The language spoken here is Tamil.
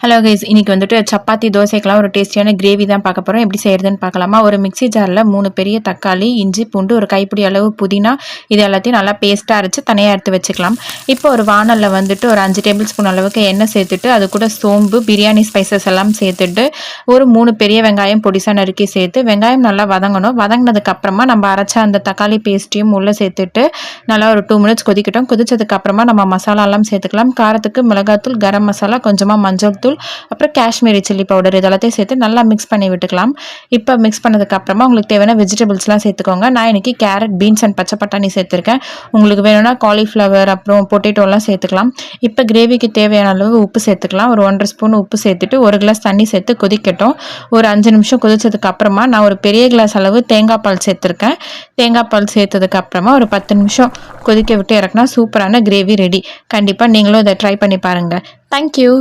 ஹலோ கைஸ், இன்னைக்கு வந்துட்டு சப்பாத்தி தோசைக்கெல்லாம் ஒரு டேஸ்டியான கிரேவி தான் பார்க்க போகிறோம். எப்படி செய்யறதுன்னு பார்க்கலாமா? ஒரு மிக்ஸி ஜாரில் 3 பெரிய தக்காளி, இஞ்சி பூண்டு, ஒரு கைப்பிடி அளவு புதினா, இது எல்லாத்தையும் நல்லா பேஸ்ட்டாக அரைச்சி தனியாக எடுத்து வச்சுக்கலாம். இப்போ ஒரு வானலில் வந்துட்டு ஒரு 5 டேபிள் ஸ்பூன் அளவுக்கு எண்ணெய் சேர்த்துட்டு அது கூட சோம்பு, பிரியாணி ஸ்பைசஸ் எல்லாம் சேர்த்துட்டு ஒரு 3 பெரிய வெங்காயம் பொடிசாக நறுக்கி சேர்த்து வெங்காயம் நல்லா வதங்கணும். வதங்கினதுக்கு அப்புறமா நம்ம அரைச்ச அந்த தக்காளி பேஸ்ட்டையும் உள்ளே சேர்த்துட்டு நல்லா ஒரு 2 மினிட்ஸ் கொதிக்கட்டும். கொதிச்சதுக்கு அப்புறமா நம்ம மசாலாலாம் சேர்த்துக்கலாம். காரத்துக்கு மிளகாத்தூள், கரம் மசாலா, கொஞ்சமாக மஞ்சள் தூள், அப்புறம் காஷ்மீரி சில்லி பவுடர் இதெல்லாத்தையும் சேர்த்து நல்லா மிக்ஸ் பண்ணி விட்டுக்கலாம். இப்போ மிக்ஸ் பண்ணதுக்கு அப்புறமா உங்களுக்கு தேவையான வெஜிடபிள்ஸ்லாம் சேர்த்துக்கோங்க. நான் இன்னைக்கு கேரட், பீன்ஸ் அண்ட் பச்சை பட்டாணி சேர்த்துருக்கேன். உங்களுக்கு வேணும்னா காலிஃப்ளவர் அப்புறம் பொட்டேட்டோலாம் சேர்த்துக்கலாம். இப்போ கிரேவிக்கு தேவையான அளவு உப்பு சேர்த்துக்கலாம். ஒரு 1.5 ஸ்பூன் உப்பு சேர்த்துட்டு 1 கிளாஸ் தண்ணி சேர்த்து கொதிக்கட்டும். ஒரு 5 நிமிஷம் கொதிச்சதுக்கு அப்புறமா நான் ஒரு பெரிய கிளாஸ் அளவு தேங்காய் பால் சேர்த்துருக்கேன். தேங்காய் பால் சேர்த்ததுக்கு அப்புறமா ஒரு 10 நிமிஷம் கொதிக்க விட்டு இறக்குனா சூப்பரான கிரேவி ரெடி. கண்டிப்பாக நீங்களும் இதை ட்ரை பண்ணி பாருங்கள். தேங்க்யூ.